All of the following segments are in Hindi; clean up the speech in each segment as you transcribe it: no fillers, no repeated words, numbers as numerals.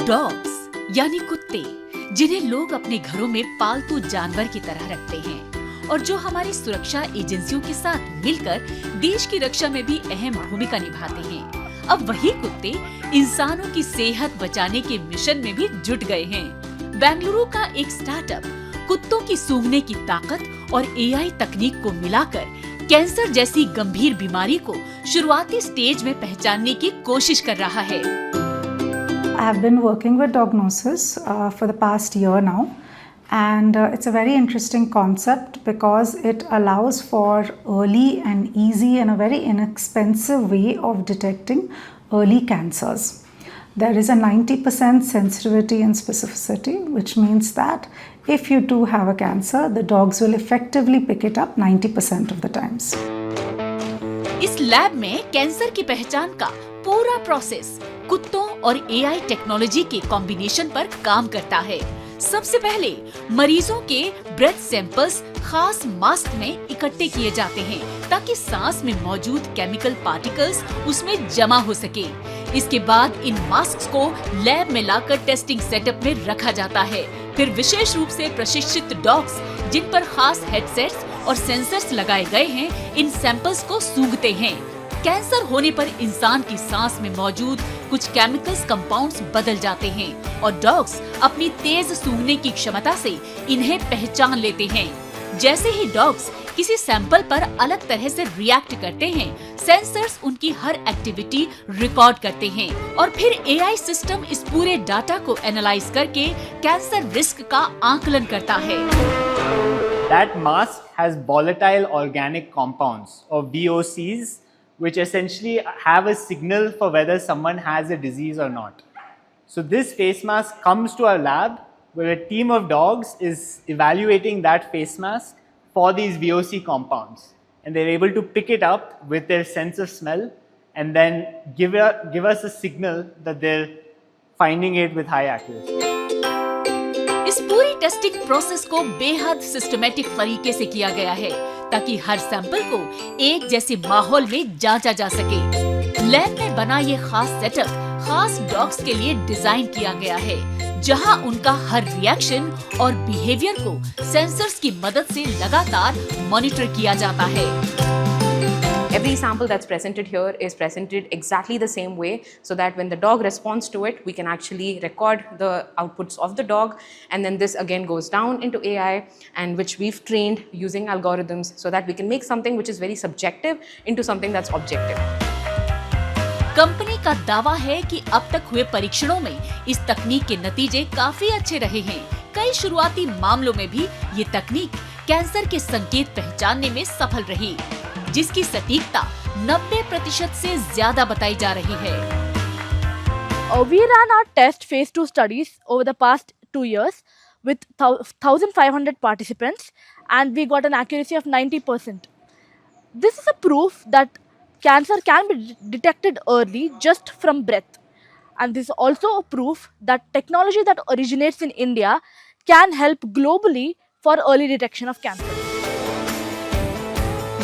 डॉग्स यानी कुत्ते, जिन्हें लोग अपने घरों में पालतू जानवर की तरह रखते हैं और जो हमारी सुरक्षा एजेंसियों के साथ मिलकर देश की रक्षा में भी अहम भूमिका निभाते हैं। अब वही कुत्ते इंसानों की सेहत बचाने के मिशन में भी जुट गए हैं। बेंगलुरु का एक स्टार्टअप कुत्तों की सूंघने की ताकत और एआई तकनीक को मिलाकर कैंसर जैसी गंभीर बीमारी को शुरुआती स्टेज में पहचानने की कोशिश कर रहा है। I have been working with Dognosis for the past year now, and it's a very interesting concept because it allows for early and easy and a very inexpensive way of detecting early cancers. There is a 90% sensitivity and specificity, which means that if you do have a cancer, the dogs will effectively pick it up 90% of the times. इस लैब में कैंसर की पहचान का पूरा प्रोसेस कुत्तों और एआई टेक्नोलॉजी के कॉम्बिनेशन पर काम करता है। सबसे पहले मरीजों के ब्रेथ सैंपल्स खास मास्क में इकट्ठे किए जाते हैं ताकि सांस में मौजूद केमिकल पार्टिकल्स उसमें जमा हो सके। इसके बाद इन मास्क को लैब में लाकर टेस्टिंग सेटअप में रखा जाता है। फिर विशेष रूप से प्रशिक्षित डॉग्स, जिन पर खास हेडसेट्स और सेंसर्स लगाए गए हैं, इन सैंपल्स को सूंघते हैं। कैंसर होने पर इंसान की सांस में मौजूद कुछ केमिकल्स कंपाउंड्स बदल जाते हैं और डॉग्स अपनी तेज सूंघने की क्षमता से इन्हें पहचान लेते हैं। जैसे ही डॉग्स किसी सैंपल पर अलग तरह से रिएक्ट करते हैं, सेंसर्स उनकी हर एक्टिविटी रिकॉर्ड करते हैं और फिर एआई सिस्टम इस पूरे डाटा को एनालाइज करके कैंसर रिस्क का आकलन करता है। That mask has volatile organic compounds or VOCs, which essentially have a signal for whether someone has a disease or not. So this face mask comes to our lab where a team of dogs is evaluating that face mask for these VOC compounds, and they're able to pick it up with their sense of smell and then give us a signal that they're finding it with high accuracy. इस पूरी टेस्टिंग प्रोसेस को बेहद सिस्टमैटिक तरीके से किया गया है ताकि हर सैंपल को एक जैसे माहौल में जांचा जा सके। लैब में बना ये खास सेटअप खास डॉग्स के लिए डिजाइन किया गया है, जहां उनका हर रिएक्शन और बिहेवियर को सेंसर्स की मदद से लगातार मॉनिटर किया जाता है। Every sample that's presented here is presented exactly the same way so that when the dog responds to it, we can actually record the outputs of the dog, and then this again goes down into AI, and which we've trained using algorithms so that we can make something which is very subjective into something that's objective. Company का दावा है कि अब तक हुए परीक्षणों में इस तकनीक के नतीजे काफी अच्छे रहे हैं। कई शुरुआती मामलों में भी ये तकनीक कैंसर के संकेत पहचानने में सफल रही, जिसकी सटीकता 90% से ज्यादा बताई जा रही है। We ran our test phase 2 studies over the past 2 years with 1,500 participants, and we got an accuracy of 90%. This is a proof that cancer can be detected early just from breath, and this is also a proof that technology that originates in India can help globally for early detection of cancer.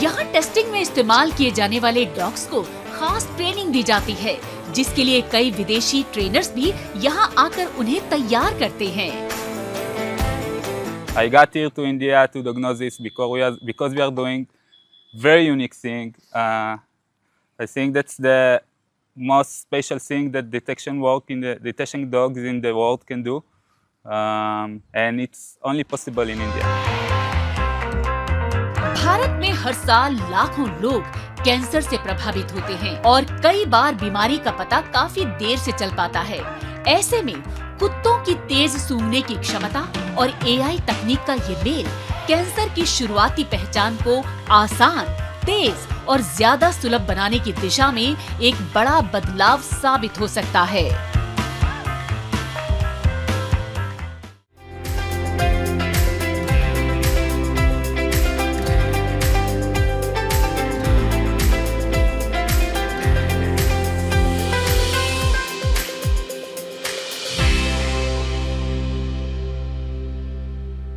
यहाँ टेस्टिंग में इस्तेमाल किए जाने वाले डॉग्स को खास ट्रेनिंग दी जाती है, जिसके लिए कई विदेशी ट्रेनर्स भी यहाँ आकर उन्हें तैयार करते हैं। I got here to India to Dognosis because we are doing very unique thing. I think that's the most special thing that detection dogs in the world can do, and it's only possible in India. Bharat में हर साल लाखों लोग कैंसर से प्रभावित होते हैं और कई बार बीमारी का पता काफी देर से चल पाता है। ऐसे में कुत्तों की तेज सूंघने की क्षमता और एआई तकनीक का ये मेल कैंसर की शुरुआती पहचान को आसान, तेज और ज्यादा सुलभ बनाने की दिशा में एक बड़ा बदलाव साबित हो सकता है।